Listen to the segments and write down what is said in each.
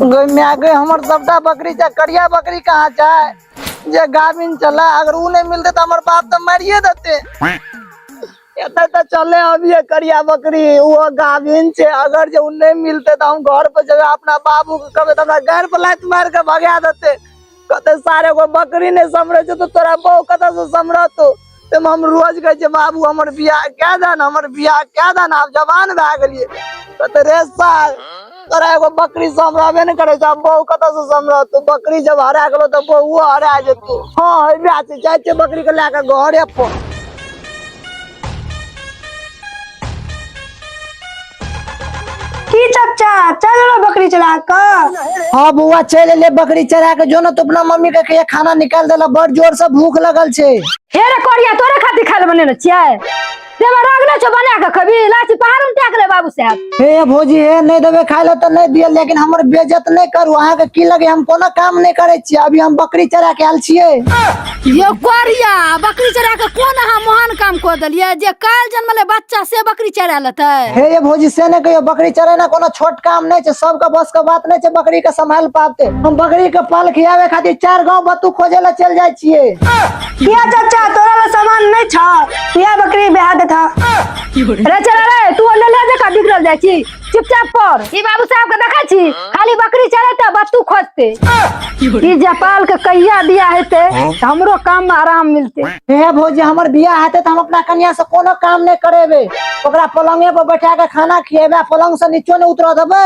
गए हमर सबटा बकरी जा करिया बकरी कहाँ जाए जे गाभिन चला अगर ऊ नहीं मिलते तो हमार बाप तो मारिए देते। एते तो चले अभी करिया बकरी वो गाभिन छे अगर जो नहीं मिलते तो हम घर पे जगह अपना बाबू के कहे तो घर पर लात मार के भगा देते। कहते सारे को बकरी नहीं समरे तो तोरा बहू कत से समरतो हम रोज कहे बाबू हमर बियाह क्या दान हमर बियाह क्या दान आप जवान भए गेलिए कहते रे साल तोरा एगो बकरी समराबे नहीं करे बहू कत से समर तो बकरी जब हरा गेलो तो बहू हरा जेतो। हाँ जाए बकरी के लेके घरे पर की चाचा चल बकरी चला कर। हाँ बुआ चल ले बकरी चरा के जो ना तो अपना मम्मी के खाना निकाल देला बड़ जोर से भूख लगल छे। हे रे कोरिया तोरे खातिर खाल बनेने छियै तेरा राग न छ बना के कभी लाठी पहाड़ उठा के बाबू साहब। हे भौजी हे नहीं देबे खाइ ले तो नहीं दिए लेकिन हमर बेइज्जत नहीं करू अहाँ के की लगे हम कोनो काम नहीं करे छी अभी हम बकरी चरा के आल छियै। ये कोरिया बकरी चरा के कोन अहाँ महान काम को दलिए जे काल जन्मले बच्चा से बकरी चरा लेते। हे ये भौजी से नहीं कहियो बकरी चराना कोनो छोट काम नहीं छे सबका बस का बात नहीं छे बकरी के संभाल पाते हम बकरी के पाल खियावे खातिर 4 गांव बत्तू खोजे ला चल जाय छियै। किया चाचा तोरा ला सामान नहीं छ किया बकरी बेहा दे था। अरे चला रे तू ले ले देखा बिगड़ल जाय छी चुपचाप पर ई बाबू साहब के देखा छी खाली बकरी चराते बत्तू खोजते ई जपाल के कहिया बिया हेते हमरो काम में आराम मिलते। हे भौजी हमर बियाह हेते त हम अपना कन्या से कोनो काम नहीं करेबे ओकरा पलंगे पर बैठा के खाना खिएबे पलंग से नीचे नहीं उतर देबे।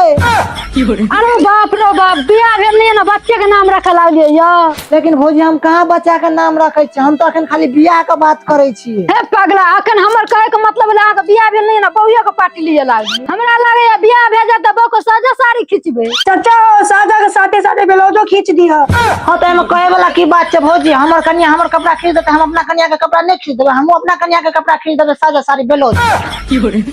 अरे बाप रे बाप बियाह भेल नहीं ना बच्चे के नाम रखा लागलिए या लेकिन भौजी हम कहाँ बच्चा के नाम रखे छी हम तो अखन खाली बियाह के बात करे छी। हे पगला अखन हमर कहे के मतलब है अहाँ के बियाह भेल नहीं ना बहुया के पार्टी लिए लागी हमरा लागे बियाह भेजा त बहू को साजा साड़ी खींचबे चाचा साजा के साथे साथे ब्लाउजो खींच दिया। हां तो एमे कहे वाला की बात छे भौजी हमर कन्या हमर कपड़ा खरीद देते हम अपना कन्या के कपड़ा नहीं खरीद देबे हम अपना कन्या के कपड़ा खरीद देबे साजा साड़ी ब्लाउज।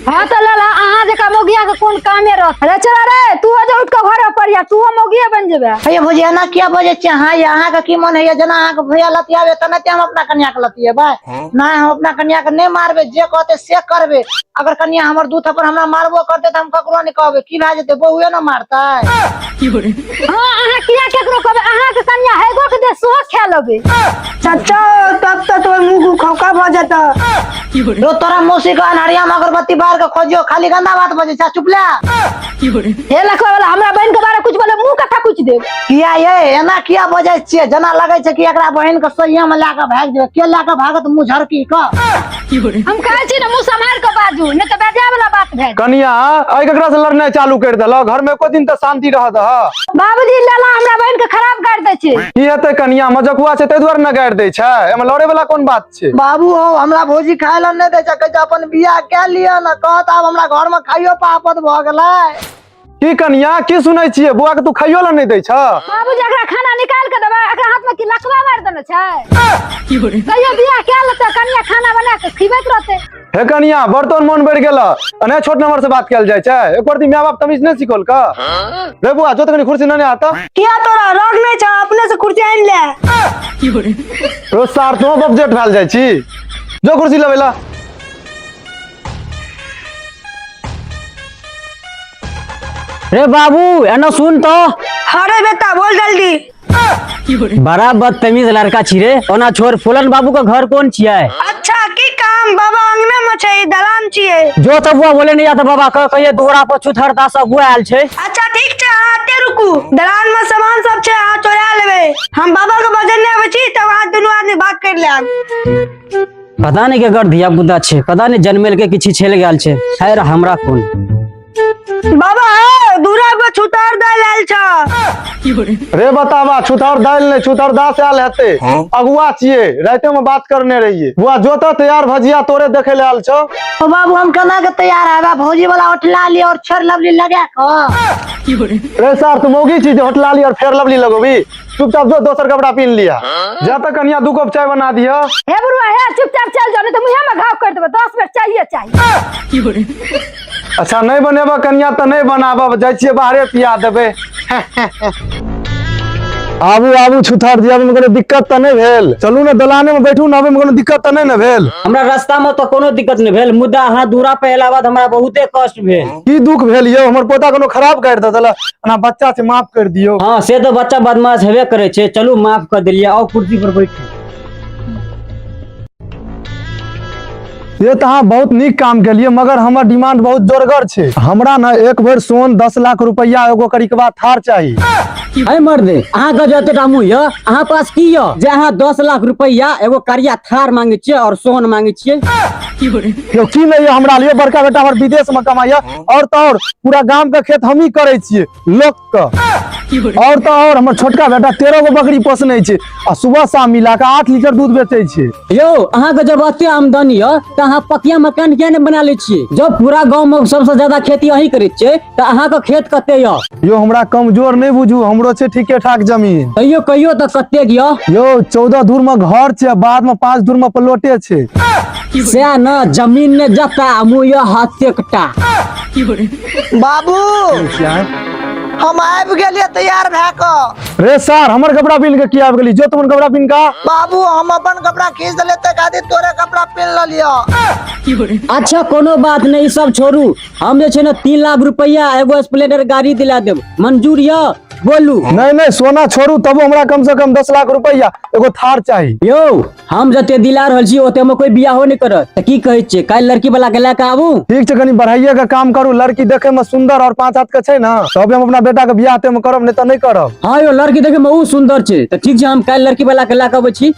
हां तो लाला अहाँ जका मोगिया के कोन कामे रह अरे चला रे तू आज उठ के घर पर या तू मोगिया बन जेबे। हे भौजी एना किया बजे छे हां अहाँ के की मन है जना अहाँ के भैया लतियावे त नहीं हम अपना कन्या के लतियेबे नहीं हम अपना कन्या के नहीं मारबे जे कहते से करबे अगर कन्या हमर दूध पर हमरा मारबो करते त हम ककरो नहीं कहबे की भा जेते बहुए न मारता है। हां अहाँ किया केकरो कहबे अहाँ के कन्या हेगो के दे सो खा लेबे चाचा तब त तोर मुंह खौका भ जाता रो तोरा मौसी का अनहरिया में अगरबत्ती बार के खोजियो खाली गंदा बात बजे छा चुप ले। हे लखवा वाला हमरा बहन के बारे कुछ बोले मुंह कथा कुछ दे किया ये एना किया बजे छिए जना लगे छे कि एकरा बहन के सोइया में लाके भाग जेबे के लाके भागत मुंह झरकी क हम कहे छी न मुंह संभाल के बाजू नहीं त बेजा वाला बात भे कनिया आई केकरा से लड़ने चालू कर देला घर में को दिन त शांति रहत ह बाबूजी लाला हमरा बहन के खराब कर दे छे की हेते कनिया मजकुआ छै तै दुआर न गाड़ दे छै एमे लड़े वाला कोन बात छै। बाबू हो हमरा भौजी खाय ल नहीं दे छे अपन बियाह के लिया न कहत अब हमरा घर में खाइयो पापत भ गेलै। की कनिया की सुनै छिए बुआ के तू खाइयो ल नहीं दै छ बाबूजी एकरा खाना निकाल के देबे एकरा हाथ में की लकवा मार देने छै कहियो बियाह के लेते कन्या खाना बना के खिबैत रहते। हे कनिया बर्तन मन बढ़ गेला अने छोट नंबर से बात कैल जाय छै एक बार ती माय बाप तमीज नहीं सिखल का रे बुआ जो तकनी कुर्सी न आता किया तोरा राग नहीं छ अपने से कुर्सी आइन ले रोज सार तो बजट भेल जाय छी जो कुर्सी लेवेला। रे बाबू एनो सुन तो अरे बेटा बोल जल्दी बड़ा बदतमीज लड़का छी रे ओना छोड़ फुलन बाबू का घर कौन छियै। अच्छा की काम बाबा अंगना में छै दलान छियै जो तो बुआ बोले नहीं आता बाबा का कहिए दोहरा पर छुथरता सब बुआ आयल छै। अच्छा ठीक छै आते रुकू दलान में सामान सब छै आ चोरा लेबे हम बाबा के बजन ने आबै छी तब हाथ दुनू आदमी बात कर लेब। पता नहीं केकर धिया पुता छै पता नहीं जन्मेल के किछि छेल गेल छै खैर हमरा कोन बाबा दूरा पर छुतार दाल आयल छ रे बतावा छुथर दाल ने छुथर दास आयल हेते अगुआ छिए राते में बात करने रहिए बुआ जो तो तैयार भजिया तोरे देखे ले आयल छ। ओ बाबू हम केना के तैयार आबे भौजी वाला उठला ली और छर लवली लगा क रे सर तुम होगी चीज होटला ली और फेर लवली लगोबी चुपचाप जो दोसर कपड़ा पहन लिया जा तक कन्या 2 कप चाय बना दिया। हे बुढ़वा हे चुपचाप चल जाओ नहीं तो मुंह में घाव कर देबे 10 मिनट चाहिए अच्छा नहीं बनेबा कन्या तो नहीं बनाबा जाय छिए बाहरे पिया देबे आबू आबू छुथार जी, आबू में कोनो दिक्कत त नहीं भेल? चलू ना दलाने में बैठू ना, आबे में कोनो दिक्कत त नहीं न भेल? हमरा रास्ता में तो कोनो दिक्कत नहीं भेल, मुद्दा अहाँ दूरा पे अयला बाद हमरा बहुते कष्ट भेल। की दुख भेल यौ? हमर पोता कोनो खराब कर देला, ना बच्चा से माफ कर दियो। हाँ से तो बच्चा बदमाश हेबे करे छे, चलू माफ कर दिलिए, आओ कुर्सी पर बैठू। ये तो अहाँ बहुत नीक काम के लिए, मगर हमर डिमांड बहुत जोरगर छे। हमरा ना एक बेर सोन 10 लाख रुपया एगो करिकवा थार चाहिए। अरे मर्दे, अहाँ के जते टामू य, अहाँ पास की य जे अहाँ 10 लाख रुपया एगो करिया थार मांगे छिए और सोन मांगे छिए? यो की नहीं है हमरा लिए? बड़का बेटा हमर विदेश में कमाइया, और तो और पूरा गांव के खेत हम ही करे छिए लोक का। और तो और हमर छोटका बेटा 13 गो बकरी पोसने छे आ सुबह शाम मिला के 8 लीटर दूध बेचे छे। यो अहाँ के जब अते आमदनी य त अहाँ पकिया मकान किया नहीं बना ले छिए? जब पूरा गांव में सबसे ज्यादा खेती अही करे छिए त अहाँ के खेत कते य? यो हमरा कमजोर नहीं बुझू, हमरो छे ठीके ठाक जमीन। कहियो कहियो त कते य? यो 14 धूर में घर छे, बाद में 5 धूर में प्लॉटे छे। से न जमीन ने जता मुय हाथ से कटा। बाबू हम आबि गेलिए तैयार भए क। रे सर, हमर कपड़ा पिन के किया आबि गेली? जो तुमन कपड़ा पिन का। बाबू हम अपन कपड़ा खींच लेते खातिर तोरे कपड़ा पहन ल लियो। अच्छा कोनो बात नहीं, सब छोड़ू। हम जे छे न 3 लाख रुपया एगो स्प्लेंडर गाड़ी दिला देब, मंजूर य? बोलू। नहीं नहीं सोना छोड़ू, तब हमरा कम से कम 10 लाख रुपया एगो थार चाहिए। यो हम जते दिला रहल छी ओते में कोई बियाह हो नहीं करत त की कहै छे? काल लड़की वाला के लेके आबू? ठीक छे, कनी बढ़ाइए का काम करू। लड़की देखे में सुंदर और 5 हाथ के छे ना, तब हम अपना बेटा के बियाह ते में करब, नहीं तो नहीं करब। हाँ यो लड़की देखे में ऊ सुंदर छे त ठीक छे, हम काल लड़की वाला के लेके आबै छी।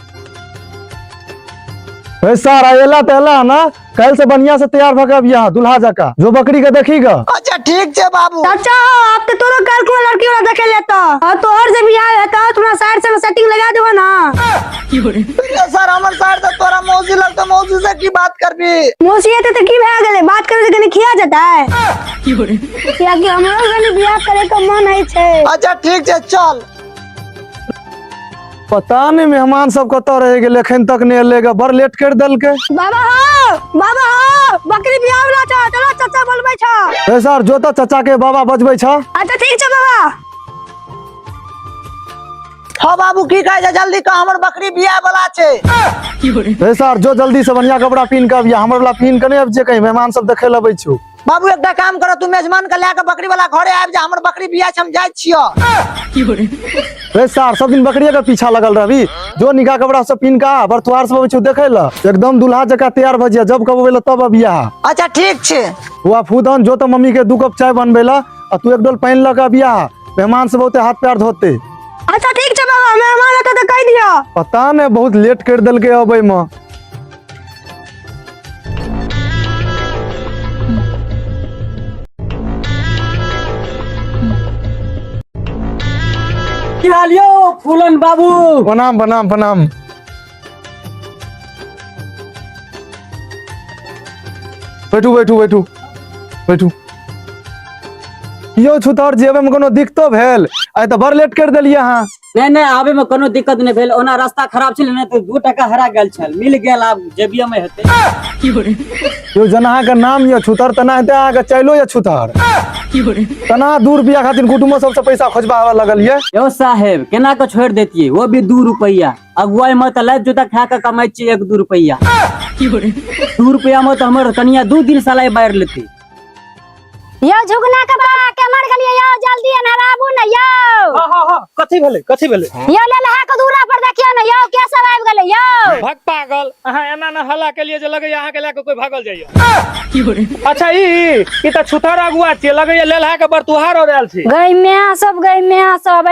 सर आएला तेला ना, कल से बढ़िया से तैयार भके बियाह दुल्हा जका, जो बकरी के देखीगा। अच्छा ठीक छे बाबू। चाचा अब तो तोरो कल को लड़की वाला देखे लेता और तोहर से बियाह हेता, तुम्हारा साइड से सेटिंग लगा देबो ना। सर हमर साइड से तोरा मौसी लगता, मौसी से की बात करबी? मौसी हेते तो की भए गेले, बात करे से कनी खिया जाता है क्या कि हमरो कनी बियाह करे का मन है छे। अच्छा ठीक छे चल। पता नहीं मेहमान सब कत रह गेले, एखन तक नहीं एलेगा, बड़ लेट कर दल के। बाबा हो बकरी बियाह वाला छ, चलो चाचा बोलबै छ। ए सर जो तो चाचा के बाबा बजबै छ। अच्छा ठीक छ बाबा। हाँ बाबू की कहे छे? जल्दी कह, हमर बकरी बियाह वाला छे। ए सर जो जल्दी से बढ़िया कपड़ा पहन के बियाह, हमर वाला पहन के नहीं अब जे कहीं मेहमान सब देखे लबै छु। बाबू एकटा काम करो, तू मेजमान के लेके बकरी वाला घरे आबि जा, हमर बकरी बियाह छ, हम जाय छियो। ए सर सब दिन बकरिया के पीछा लगल रहबी, जो निका कपड़ा सब पहन के आ, बरतुहार सब छु देखे ल, एकदम दुल्हा जका तैयार भ जा, जब कहबे तब बियाह। अच्छा ठीक छे। हुआ फूदन जो तो मम्मी के 2 कप चाय बनबे ला, आ तू एक डोल पहन ल के बियाह, मेहमान से बहुते हाथ पैर धोते। अच्छा ठीक छ बाबा, मेहमान हेते तो कह दियो। पता नहीं बहुत लेट कर दल के अबै में। की हाल यो फूलन बाबू? प्रणाम प्रणाम प्रणाम। बैठू बैठू बैठू बैठू। यो छुतौर जेबे में कोनो दिक्कतो भेल? आइ तो बड़ लेट कर देलिए अहाँ। नहीं आबे में कोनो दिक्कत नहीं भेल, ओना रास्ता खराब छल न तो 2 टका हरा गेल छल, मिल गेल, आब जेबिया में हेते। यो जना के नाम ये छुतर तना हेते, अहाँ के चलो ये छुतर तना 2 रुपया खातिर कुटुंब सबसे पैसा खोजबा लगल ये। यो साहेब केना के छोड़ देतिए, वो भी 2 रुपया। अगुवाई में तो लाइफ जोता खा के कमाई छी 1-2 रुपया। 2 रुपया में तो हमर कनिया 2 दिन सलाई बाहर लेती। यो झुकना के बा के मर गेलिए, यो जल्दी नहराबू न यो। हां कथि भेले यो ले लहा के दूरा पर देखियो न, यो के सब आबि गेले यो। भाग पागल, अहाँ एना न हल्ला के लिए जे लगे अहाँ के लेके कोई भागल जाइए। अच्छा ई त छुथर अगुआ छे, लगे लेलहा के बरतुहार और आयल छी। गई में सब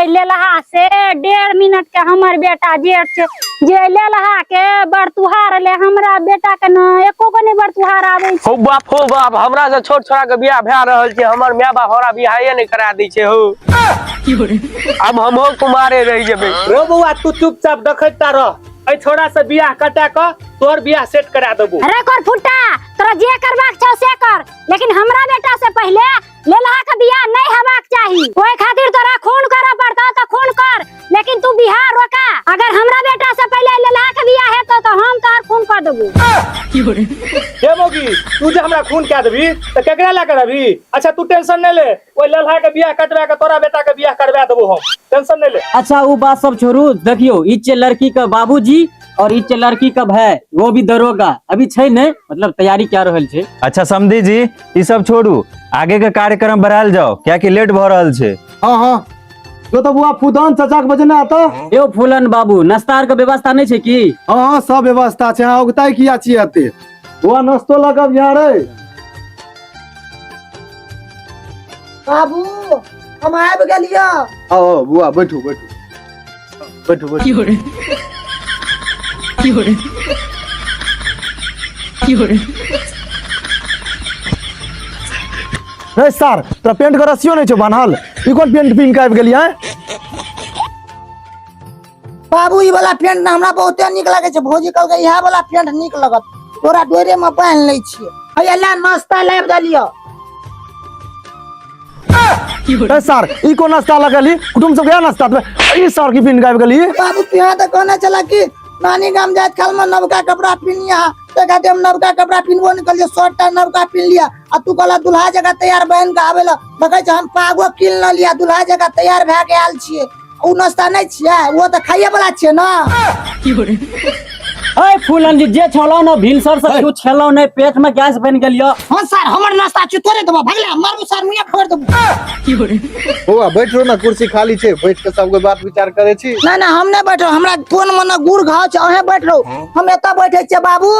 ले लहा से 1.5 मिनट के हमर बेटा जेठ छे, जे ले लहा के बरतुहार ले हमरा बेटा के न एको को नहीं बरतुहार आबै छै। हो बाप हमरा से छोट छोरा के बियाह भए रहल छै, हमर माय बाप हमरा बियाहे नहीं करा दै छै हो। अब हम हो कुमारे रह जेबै। रो बउआ तू चुपचाप देखैता रह, ए छोरा से बियाह कटा क तोर बियाह सेट करा देबो। अरे कर फुट्टा, तोरा जे करबाक छौ से कर, लेकिन हमरा बेटा से पहले लेलहा के बियाह नहीं हेबाक चाही। ओइ खातिर तोरा खून करे पड़ता त खून कर, लेकिन तू बियाह रोका। अगर हमरा बेटा से पहले लेलहा के बियाह हेतो तो हम तोर खून कर देबो। हे मोगी तू जे हमरा खून कए देबी त केकरा ला करबी? अच्छा तू टेंशन नहीं ले, ओइ लल्हा के बियाह कटवा के तोरा बेटा के बियाह करवा देबो हम, टेंशन नहीं ले। अच्छा वो बात सब छोड़ू, देखियो ई छे लड़की का बाबूजी और ई छे लड़की का भाई, वो भी दरोगा अभी छै ने, मतलब तैयारी क्या रहल छे। अच्छा समधी जी ई सब छोड़ू, आगे के कार्यक्रम बढ़ायल जाओ, क्या कि लेट भ रहल छे। हाँ हाँ तो बुआ फुदान चाचा के बजने आता। यो फूलन बाबू नाश्ता आर के व्यवस्था नहीं छे की? हाँ हाँ सब व्यवस्था छै, हाँ उगताई किया छियै एते। बुआ नाश्तो लगब यहाँ रे। बाबू हम आबि गेलियै। आओ बुआ बैठू बैठू बैठू बैठू। रे सर तोरा पेंट के रस्सियो नहीं छौ बान्हल, ई कोन पेंट पिन के आबि गेलियै? बाबू ई वाला पेंट ना हमरा बहुते नीक लागे छै, भौजी कहलकै इहा वाला पेंट नीक लगत, तोरा डोरे में बांध लै छियै। हैया ला नाश्ता लाबि देलियै। रे सर ई कोन नाश्ता लगली, कुटुम सब गया नाश्ता ई सर की पिन के आबि गेली। बाबू तू यहाँ तो कहने चला कि नानी गाम जात काल में नवका कपड़ा पहन लिया, ते कहते हम नवका कपड़ा पहनबो निकलिए, शर्ट टा नवका पहन लिया, आ तू कहला दुल्हा जगह तैयार बहन के आवेला, देखै छ हम पागो किन ल लिया, दुल्हा जगह तैयार भए के आयल छियै। उ नाश्ता नहीं छियै, वो तो खाइए वाला छियै ना। ओए फूलन जी जे छलो न भिलसर से तू छलो नहीं, पेट में गैस बन गेलियो। हां सर हमर नाश्ता छी तोरे देबो, भगला मारू सर मुया फोड़ देबो। बुआ बैठो ना, कुर्सी खाली छै, बैठ के सबके बात विचार करे छी। ना ना हम नहीं बैठो, हमरा फोन में ना गुड़ घाव छ, अहे बैठ रहो, हम एता बैठे छियै बाबू।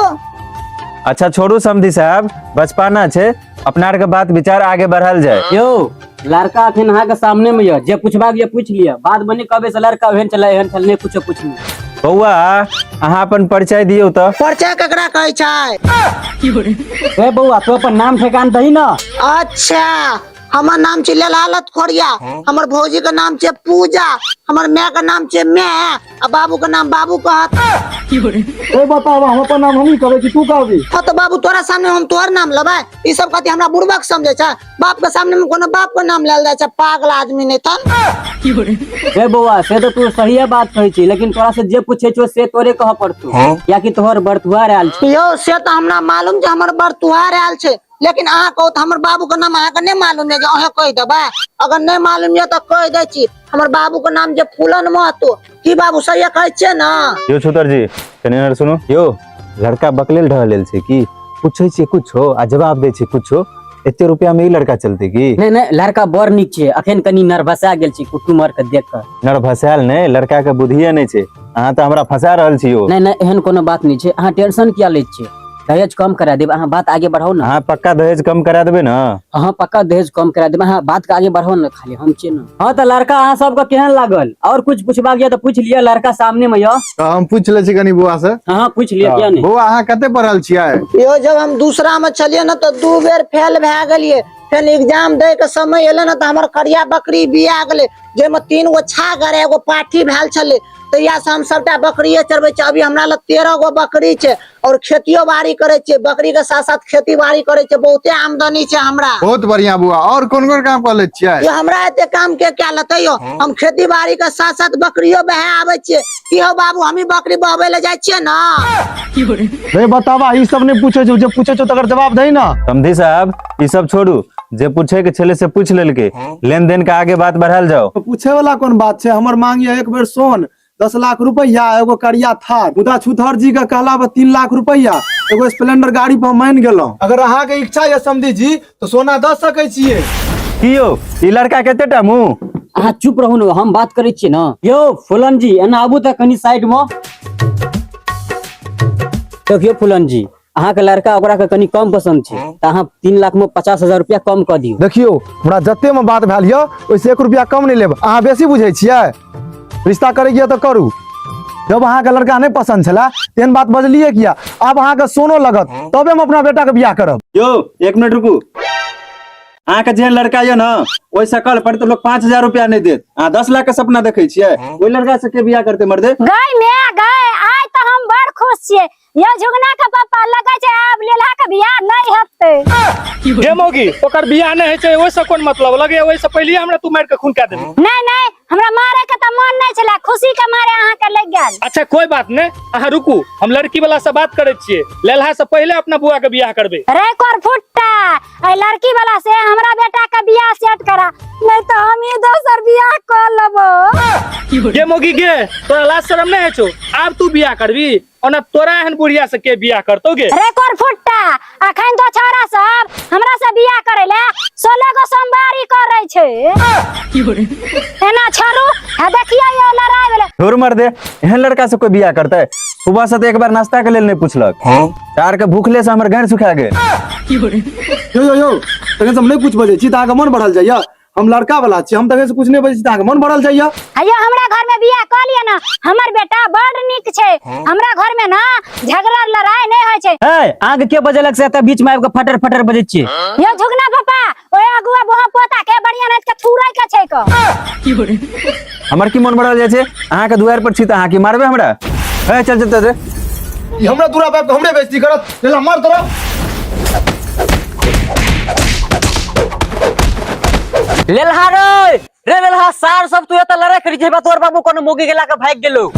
अच्छा छोड़ू समधी साहब, बचपना छे, अपना आर के बात विचार आगे बढ़ायल जाए। यो लड़का अखन अहाँ के सामने में ये, जे पूछबा ये पूछ लिया, बाद बनी कबे से लड़का एहन चला एहन चल नहीं कुछ पूछ नहीं। बउआ अहाँ अपन परिचय दियो तो। परिचय केकरा कहै छै? ए बउआ तो अपन नाम ठेकान दही ना। अच्छा हमर नाम छै ललालत खोरिया, हमर भौजी के नाम छै पूजा, हमर माय के नाम छै मैं, आ बाबू के नाम बाबू कहत। ए बतावा हम अपन नाम हमही कहबै कि तू कहबी? हां तो बाबू तोरा सामने हम तोहर नाम लेबै, ई सब कहती हमरा बुड़बक समझै छै, बाप के सामने में कोनो बाप के नाम लेल जाय छै, पागल आदमी नै तन। ए बउआ से तो तू सही बात कहै छी, लेकिन तोरा से जे पूछे छो से तोरे कह पड़तौ, या कि तोहर बरतुआ आयल छै। यो से तो हमरा मालूम छै हमर बरतुहार आयल छै, लेकिन अहाँ कहू तो हमर बाबू के नाम अहाँ के नहीं मालूम है, अहाँ कह देबै? अगर नहीं मालूम है तो कह दै छी, हमर बाबू के नाम जे फूलन महतो। की बाबू सही कहै छै ना? यो छुतर जी कने सुनो, यो लड़का बकलेल ढहलेल छे की, पूछे छे कुछो आ जवाब दे छे कुछो, एते रुपया में ई लड़का चलते की? नहीं नहीं लड़का बड़ नीक छै, अखन कनी नर्वसा गेल छी कुटुम आर के देख के। नर्वसायल नहीं, लड़का के बुद्धिये नहीं छे, अहाँ तो हमरा फंसा रहल छी यो। नहीं नहीं एहन कोनो बात नहीं छै, अहाँ टेंशन किया ले छियै, दहेज कम करा देब, अहाँ बात आगे बढ़ाओ ना। अहाँ पक्का दहेज कम करा देबे ना? हाँ पक्का दहेज कम करा देब, अहाँ बात के आगे बढ़ाओ ना, खाली हम छियै ना। हाँ तो लड़का अहाँ सबके केहन लागल, और कुछ पूछबा गया तो पूछ लिया, लड़का सामने में यो। हम पूछ ले छी कनी बुआ से। हाँ पूछ लिया, क्या नहीं। बुआ अहाँ कते पढ़ल छियै? यो जब हम दूसरा में चलिए ना तो 2 बेर फेल भए गेलिए, फिर एग्जाम दे के समय एले ना तो हमर करिया बकरी बिया गेले, जे में 3 गो छागर एगो पाठी भेल छले, तहिया से हम सबटा बकरिये चरबै छै। अभी हमरा लग 13 गो बकरी छै, और खेतियो बाड़ी करे छै, बकरी के साथ साथ खेती बाड़ी करे छै, बहुते आमदनी छै हमरा। बहुत बढ़िया बुआ, और कोन कोन काम कर ले छियै? ये हमरा एते काम के क्या लते यो, हम खेती बाड़ी के साथ साथ बकरियो बहे आवे छियै। की हो बाबू हम ही बकरी बहबे ले जाय छियै ना। रे बतावा ई सब नहीं पूछे छौ, जे पूछे छौ तकर जवाब दही ना। समधी साहब ई सब छोड़ू, जे पूछे के छले से पूछ लेलके, लेन देन का आगे बात बढ़ायल जाओ। पूछे वाला कोन बात छै? हमर मांग ये एक बेर सोन 10 लाख रुपया, एगो करिया थार, मुदा छुथर जी के कहला पर 3 लाख रुपया, एगो स्प्लेंडर गाड़ी पर मान गेलौ। अगर अहाँ के इच्छा है समधी जी तो सोना दे सकै छियै। की यो ई लड़का केते टा मुंह? अहाँ चुप रहू ना, हम बात करे छियै ना। यो फूलन जी एना आबू त कनी साइड में। देखियो फूलन जी अहाँ के लड़का ओकरा के कनी कम पसंद छै, त अहाँ 3 लाख में 50,000 रुपया कम क दियौ। देखियो हमरा जत्ते में बात भेल य ओइसे 1 रुपया कम नहीं लेब, अहाँ बेसी बुझै छियै। रिश्ता करेगिए तो करू, जब अहाँ के लड़का नहीं पसंद छला तेन बात बजलिए किया? अब अहाँ के सोनो लगत तबे हम अपना बेटा के बियाह करब। यो 1 मिनट रुकू, अहाँ के जे लड़का ये ना ओइ सकल पर तो लोग 5,000 रुपया नहीं देत, अहाँ 10 लाख के सपना देखे छियै, ओइ लड़का से के बियाह करते मर्दे? गई मैं गई आइ तो हम बड़ खुश छियै, ये झुगना के पापा लगे छै अब लेला के बियाह नहीं हेतै। हे मौगी ओकर बियाह नहीं छै, ओइ से कोन मतलब लगे, ओइ से पहिले हमरा तू मार के खून का देबी। नहीं नहीं हमरा मारे के त मन नहीं छला, खुशी के मारे अहाँ के लग गेल। अच्छा कोई बात नहीं, अहाँ रुकू, हम लड़की वाला से बात करे छियै, लेलहा से पहिले अपना बुआ के बियाह करबे। रे कर फुट्टा ए लड़की वाला से हमरा बेटा का बियाह सेट करा, नहीं तो हम ही दोसर बियाह कर लेबो। ये मोगी गे तोरा लाज शरम नहीं है छो? अब तू बियाह करबी और ना तोरा एहन बुढ़िया से के बियाह करतो गे? रे कोर फुट्टा, अखन तो छोरा सब हमरा से बियाह करे ले 16 गो सोमवारी करे छे। एना छोरू आ देखिया ये लड़ाई भेले। छोड़ मर दे, एहन लड़का से कोई बियाह करता है? सुबह से तो एक बार नाश्ता के लेल नहीं पूछलक। चार के भूखले से हमर घर सुखा गए। यो तखन से हम नहीं कुछ बजे छी त अहाँके मन बढ़ल जाइया। हम लड़का वाला छी, हम तखन से कुछ नहीं बजे छी त अहाँके मन बढ़ल जाइया। अयो हमरा घर में बियाह कर लिया ना, हमर बेटा बड़ नीक छे। हमरा घर में ना झगड़ा लड़ाई नहीं होय छे। ए आग के बजलक से त बीच में आबि के फटर फटर बजै छियै। यो झुगना पापा, ओए अगुआ बोहा पोता के बढ़िया नाच के थुराई के छै क। हमर की मन बढ़ल जाय छै? अहाँ के दुआर पर छी त अहाँ की मारबे हमरा? ए चल चल चल। ई हमरा दूरा पे हमरे बेइज्जती करत, चल मार तोरा। लेलहा रे लेलहा सार सब तू एत लड़ाई करी छै, तोर बाबू कोनो मोगी गेला के भाग गेलो।